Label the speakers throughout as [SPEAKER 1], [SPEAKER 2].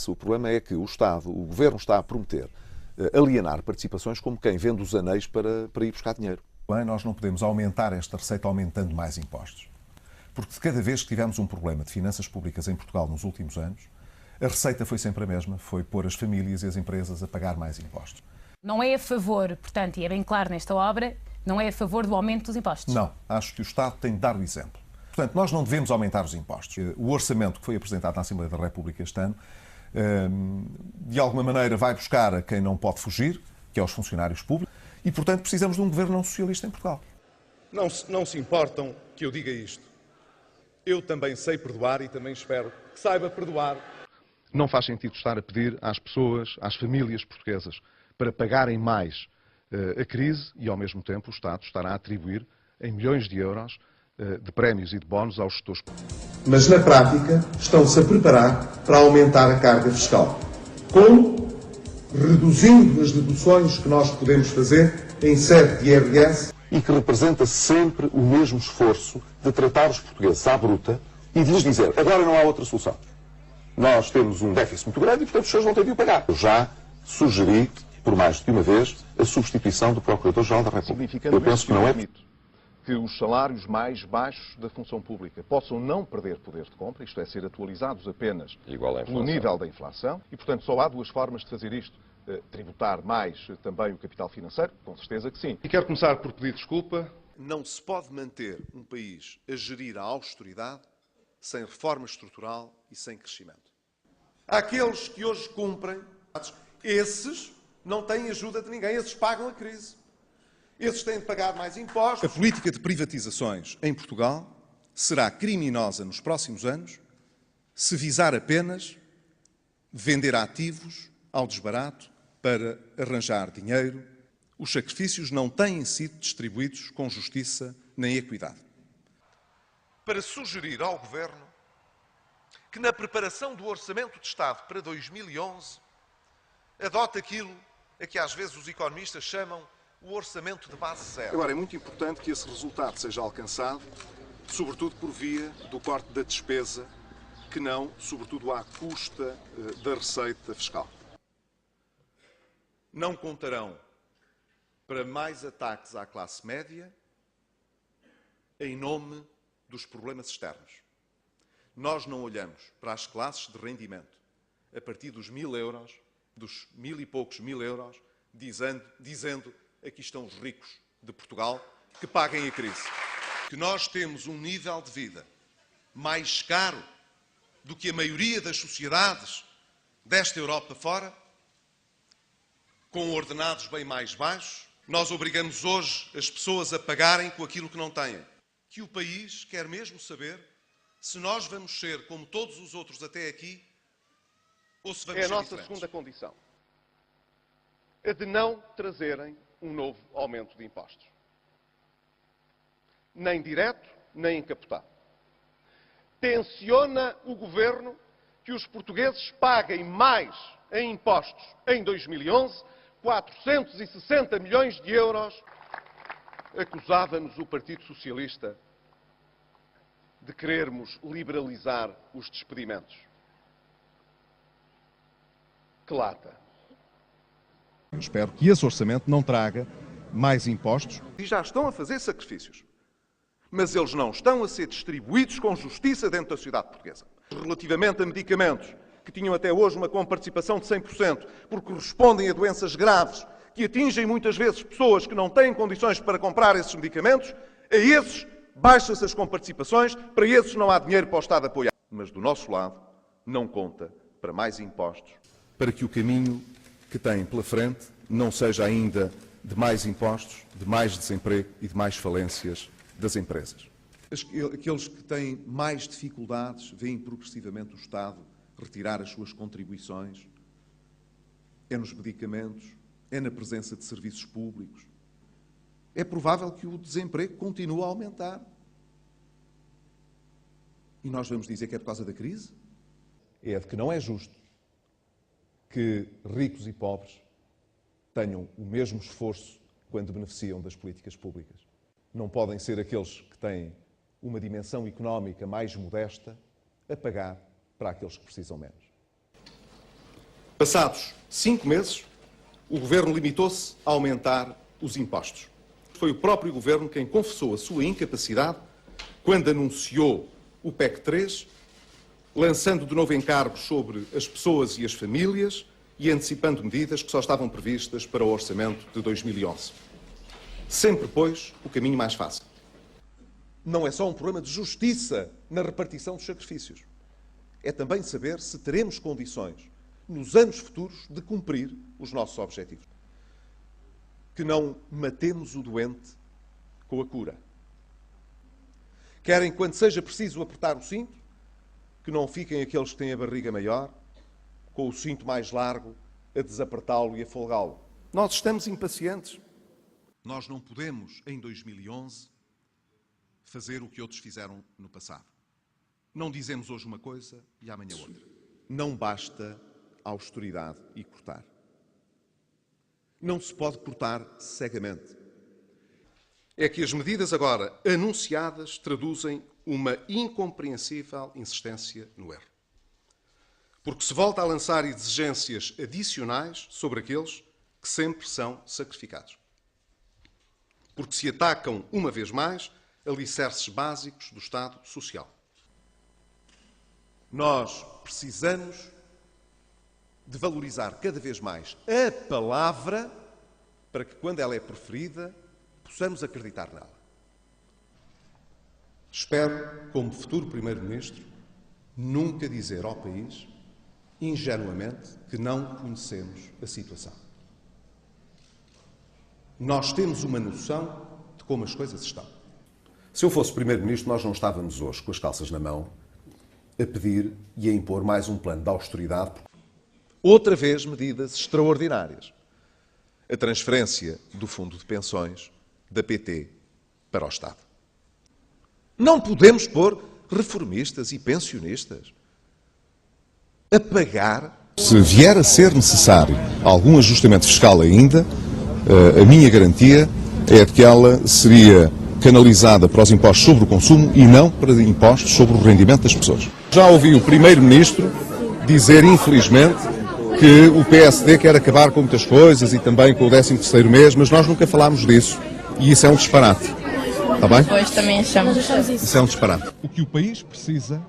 [SPEAKER 1] esse. O problema é que o Estado, o Governo está a prometer alienar participações como quem vende os anéis para ir buscar dinheiro.
[SPEAKER 2] Bem, nós não podemos aumentar esta receita aumentando mais impostos. Porque de cada vez que tivemos um problema de finanças públicas em Portugal nos últimos anos, a receita foi sempre a mesma, foi pôr as famílias e as empresas a pagar mais impostos.
[SPEAKER 3] Não é a favor, portanto, e é bem claro nesta obra, não é a favor do aumento dos impostos?
[SPEAKER 2] Não, acho que o Estado tem de dar o exemplo. Portanto, nós não devemos aumentar os impostos. O orçamento que foi apresentado na Assembleia da República este ano, de alguma maneira vai buscar a quem não pode fugir, que é os funcionários públicos, e, portanto, precisamos de um governo não socialista em Portugal.
[SPEAKER 4] Não se importam que eu diga isto. Eu também sei perdoar e também espero que saiba perdoar.
[SPEAKER 5] Não faz sentido estar a pedir às pessoas, às famílias portuguesas, para pagarem mais a crise e, ao mesmo tempo, o Estado estará a atribuir em milhões de euros de prémios e de bónus aos gestores públicos.
[SPEAKER 6] Mas, na prática, estão-se a preparar para aumentar a carga fiscal. Como? Reduzindo as deduções que nós podemos fazer em sede de IRS.
[SPEAKER 7] E que representa sempre o mesmo esforço de tratar os portugueses à bruta e de lhes dizer, agora não há outra solução. Nós temos um déficit muito grande e, portanto, as pessoas vão ter de o pagar. Eu já sugeri, por mais de uma vez, a substituição do Procurador-Geral da República. Eu penso que não é...
[SPEAKER 5] que os salários mais baixos da função pública possam não perder poder de compra, isto é, ser atualizados apenas pelo nível da inflação, e, portanto, só há duas formas de fazer isto. Tributar mais também o capital financeiro, com certeza que sim. E quero começar por pedir desculpa.
[SPEAKER 4] Não se pode manter um país a gerir a austeridade sem reforma estrutural e sem crescimento. Aqueles que hoje cumprem, esses não têm ajuda de ninguém, esses pagam a crise. Esses têm de pagar mais impostos. A política de privatizações em Portugal será criminosa nos próximos anos se visar apenas vender ativos ao desbarato para arranjar dinheiro. Os sacrifícios não têm sido distribuídos com justiça nem equidade. Para sugerir ao Governo que na preparação do Orçamento de Estado para 2011 adote aquilo a que às vezes os economistas chamam o orçamento de base zero.
[SPEAKER 8] Agora, é muito importante que esse resultado seja alcançado, sobretudo por via do corte da despesa, que não, sobretudo, à custa da receita fiscal.
[SPEAKER 4] Não contarão para mais ataques à classe média em nome dos problemas externos. Nós não olhamos para as classes de rendimento a partir dos 1.000 euros, dos 1.000 e poucos mil euros, dizendo aqui estão os ricos de Portugal que paguem a crise. Que nós temos um nível de vida mais caro do que a maioria das sociedades desta Europa fora, com ordenados bem mais baixos. Nós obrigamos hoje as pessoas a pagarem com aquilo que não têm. Que o país quer mesmo saber se nós vamos ser como todos os outros até aqui ou se vamos ser diferentes.
[SPEAKER 5] É a nossa segunda condição. A de não trazerem um novo aumento de impostos. Nem direto, nem encapotado. Tenciona o Governo que os portugueses paguem mais em impostos em 2011, 460 milhões de euros. Acusava-nos o Partido Socialista de querermos liberalizar os despedimentos. Que lata!
[SPEAKER 9] Eu espero que esse orçamento não traga mais impostos.
[SPEAKER 4] E já estão a fazer sacrifícios. Mas eles não estão a ser distribuídos com justiça dentro da sociedade portuguesa. Relativamente a medicamentos que tinham até hoje uma comparticipação de 100%, porque correspondem a doenças graves que atingem muitas vezes pessoas que não têm condições para comprar esses medicamentos, a esses baixa-se as comparticipações, para esses não há dinheiro para o Estado apoiar. Mas do nosso lado, não conta para mais impostos.
[SPEAKER 2] Para que o caminho que tem pela frente não seja ainda de mais impostos, de mais desemprego e de mais falências das empresas.
[SPEAKER 4] Aqueles que têm mais dificuldades veem progressivamente o Estado retirar as suas contribuições. É nos medicamentos, é na presença de serviços públicos. É provável que o desemprego continue a aumentar. E nós vamos dizer que é por causa da crise?
[SPEAKER 2] É de que não é justo que ricos e pobres tenham o mesmo esforço quando beneficiam das políticas públicas. Não podem ser aqueles que têm uma dimensão económica mais modesta a pagar para aqueles que precisam menos.
[SPEAKER 4] Passados 5 meses, o Governo limitou-se a aumentar os impostos. Foi o próprio Governo quem confessou a sua incapacidade quando anunciou o PEC 3, lançando de novo encargos sobre as pessoas e as famílias e antecipando medidas que só estavam previstas para o orçamento de 2011. Sempre, pois, o caminho mais fácil. Não é só um problema de justiça na repartição dos sacrifícios. É também saber se teremos condições, nos anos futuros, de cumprir os nossos objetivos. Que não matemos o doente com a cura. Querem, quando seja preciso apertar o cinto, que não fiquem aqueles que têm a barriga maior, com o cinto mais largo, a desapertá-lo e a folgá-lo. Nós estamos impacientes. Nós não podemos, em 2011, fazer o que outros fizeram no passado. Não dizemos hoje uma coisa e amanhã outra. Não basta austeridade e cortar. Não se pode cortar cegamente. É que as medidas agora anunciadas traduzem uma incompreensível insistência no erro. Porque se volta a lançar exigências adicionais sobre aqueles que sempre são sacrificados. Porque se atacam, uma vez mais, alicerces básicos do Estado Social. Nós precisamos de valorizar cada vez mais a palavra para que, quando ela é proferida, possamos acreditar nela. Espero, como futuro Primeiro-Ministro, nunca dizer ao país, ingenuamente, que não conhecemos a situação. Nós temos uma noção de como as coisas estão.
[SPEAKER 10] Se eu fosse Primeiro-Ministro, nós não estávamos hoje com as calças na mão a pedir e a impor mais um plano de austeridade.
[SPEAKER 4] Outra vez, medidas extraordinárias. A transferência do Fundo de Pensões da PT para o Estado. Não podemos pôr reformistas e pensionistas a pagar.
[SPEAKER 2] Se vier a ser necessário algum ajustamento fiscal ainda, a minha garantia é de que ela seria canalizada para os impostos sobre o consumo e não para impostos sobre o rendimento das pessoas. Já ouvi o Primeiro-Ministro dizer, infelizmente, que o PSD quer acabar com muitas coisas e também com o 13º mês, mas nós nunca falámos disso e isso é um disparate. Está bem?
[SPEAKER 11] Pois também achamos
[SPEAKER 2] isso é um disparate.
[SPEAKER 9] O que o país precisa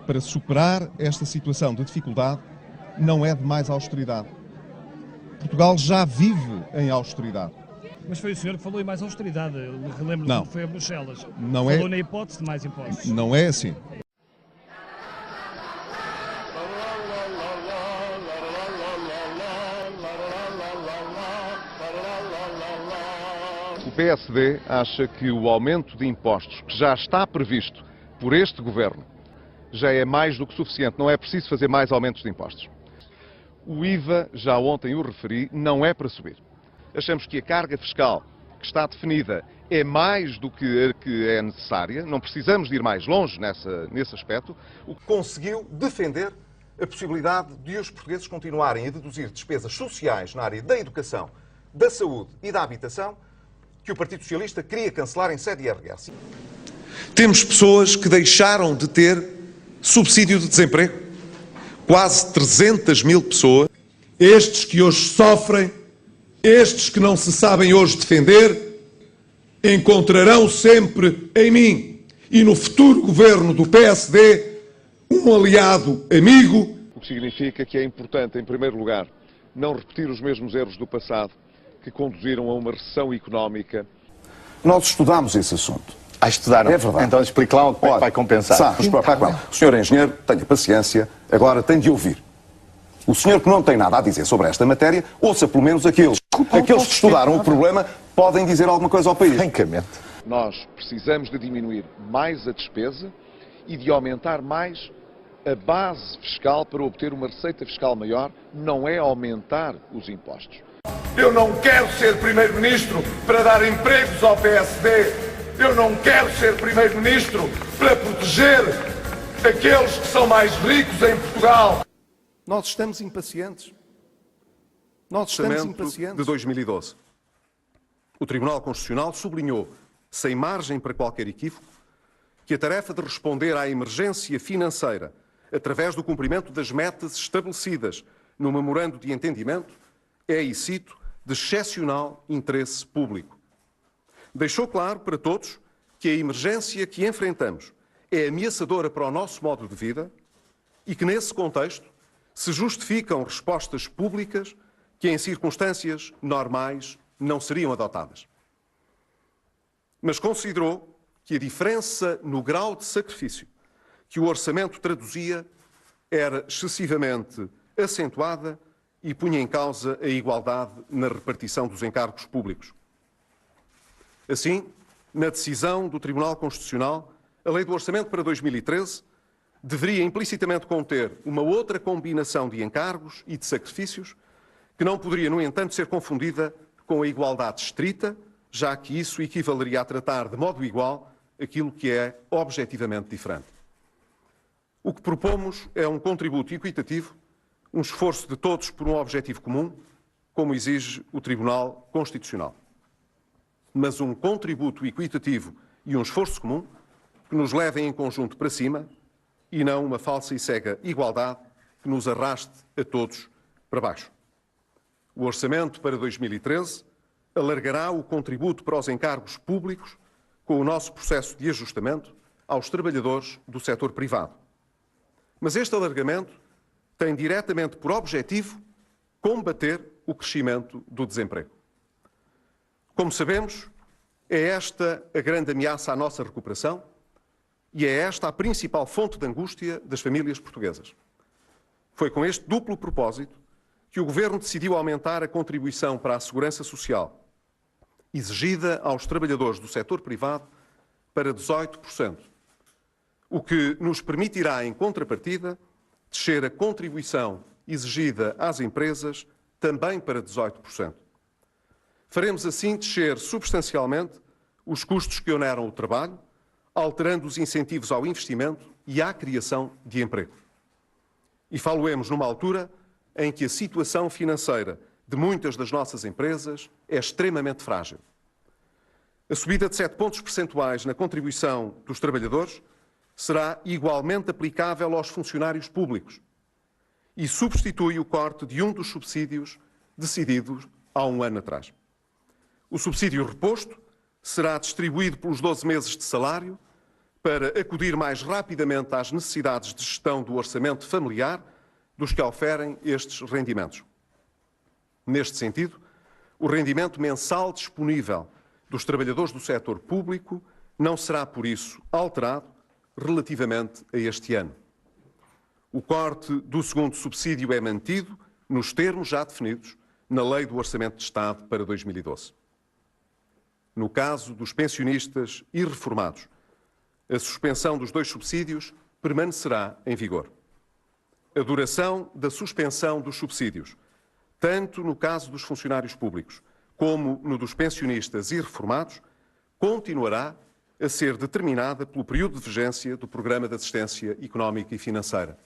[SPEAKER 9] para superar esta situação de dificuldade não é de mais austeridade. Portugal já vive em austeridade.
[SPEAKER 12] Mas foi o senhor que falou em mais austeridade. Eu relembro
[SPEAKER 9] Não.
[SPEAKER 12] que foi a Bruxelas.
[SPEAKER 9] Não
[SPEAKER 12] falou
[SPEAKER 9] é...
[SPEAKER 12] na hipótese de mais impostos.
[SPEAKER 9] Não é assim.
[SPEAKER 5] O PSD acha que o aumento de impostos que já está previsto por este Governo já é mais do que suficiente. Não é preciso fazer mais aumentos de impostos. O IVA, já ontem o referi, não é para subir. Achamos que a carga fiscal que está definida é mais do que a que é necessária. Não precisamos de ir mais longe nesse aspecto.
[SPEAKER 4] O que conseguiu defender a possibilidade de os portugueses continuarem a deduzir despesas sociais na área da educação, da saúde e da habitação que o Partido Socialista queria cancelar em sede IRS. Temos pessoas que deixaram de ter subsídio de desemprego. Quase 300 mil pessoas. Estes que hoje sofrem, estes que não se sabem hoje defender, encontrarão sempre em mim e no futuro governo do PSD um aliado amigo.
[SPEAKER 5] O que significa que é importante, em primeiro lugar, não repetir os mesmos erros do passado que conduziram a uma recessão económica.
[SPEAKER 7] Nós estudámos esse assunto.
[SPEAKER 13] Estudaram.
[SPEAKER 7] É verdade.
[SPEAKER 13] Então explique lá o que vai compensar.
[SPEAKER 7] Vamos preocupar com ela. O senhor engenheiro, tenha paciência, agora tem de ouvir. O senhor que não tem nada a dizer sobre esta matéria, ouça pelo menos aqueles que estudaram o problema, podem dizer alguma coisa ao país.
[SPEAKER 13] Francamente.
[SPEAKER 5] Nós precisamos de diminuir mais a despesa e de aumentar mais a base fiscal para obter uma receita fiscal maior, não é aumentar os impostos.
[SPEAKER 6] Eu não quero ser Primeiro-Ministro para dar empregos ao PSD. Eu não quero ser Primeiro-Ministro para proteger aqueles que são mais ricos em Portugal.
[SPEAKER 4] Nós estamos impacientes. Nós estamos impacientes. De 2012. O Tribunal Constitucional sublinhou, sem margem para qualquer equívoco, que a tarefa de responder à emergência financeira através do cumprimento das metas estabelecidas no memorando de entendimento é, e cito, de excepcional interesse público. Deixou claro para todos que a emergência que enfrentamos é ameaçadora para o nosso modo de vida e que, nesse contexto, se justificam respostas públicas que, em circunstâncias normais, não seriam adotadas. Mas considerou que a diferença no grau de sacrifício que o orçamento traduzia era excessivamente acentuada e punha em causa a igualdade na repartição dos encargos públicos. Assim, na decisão do Tribunal Constitucional, a Lei do Orçamento para 2013 deveria implicitamente conter uma outra combinação de encargos e de sacrifícios que não poderia, no entanto, ser confundida com a igualdade estrita, já que isso equivaleria a tratar de modo igual aquilo que é objetivamente diferente. O que propomos é um contributo equitativo, um esforço de todos por um objetivo comum, como exige o Tribunal Constitucional. Mas um contributo equitativo e um esforço comum que nos levem em conjunto para cima e não uma falsa e cega igualdade que nos arraste a todos para baixo. O orçamento para 2013 alargará o contributo para os encargos públicos com o nosso processo de ajustamento aos trabalhadores do setor privado. Mas este alargamento tem diretamente por objetivo combater o crescimento do desemprego. Como sabemos, é esta a grande ameaça à nossa recuperação e é esta a principal fonte de angústia das famílias portuguesas. Foi com este duplo propósito que o Governo decidiu aumentar a contribuição para a segurança social exigida aos trabalhadores do setor privado para 18%, o que nos permitirá, em contrapartida, descer a contribuição exigida às empresas também para 18%. Faremos assim descer substancialmente os custos que oneram o trabalho, alterando os incentivos ao investimento e à criação de emprego. E falo-emos numa altura em que a situação financeira de muitas das nossas empresas é extremamente frágil. A subida de 7 pontos percentuais na contribuição dos trabalhadores será igualmente aplicável aos funcionários públicos e substitui o corte de um dos subsídios decididos há um ano atrás. O subsídio reposto será distribuído pelos 12 meses de salário para acudir mais rapidamente às necessidades de gestão do orçamento familiar dos que oferem estes rendimentos. Neste sentido, o rendimento mensal disponível dos trabalhadores do setor público não será, por isso, alterado relativamente a este ano. O corte do segundo subsídio é mantido nos termos já definidos na Lei do Orçamento de Estado para 2012. No caso dos pensionistas e reformados, a suspensão dos 2 subsídios permanecerá em vigor. A duração da suspensão dos subsídios, tanto no caso dos funcionários públicos como no dos pensionistas e reformados, continuará a ser determinada pelo período de vigência do Programa de Assistência Económica e Financeira.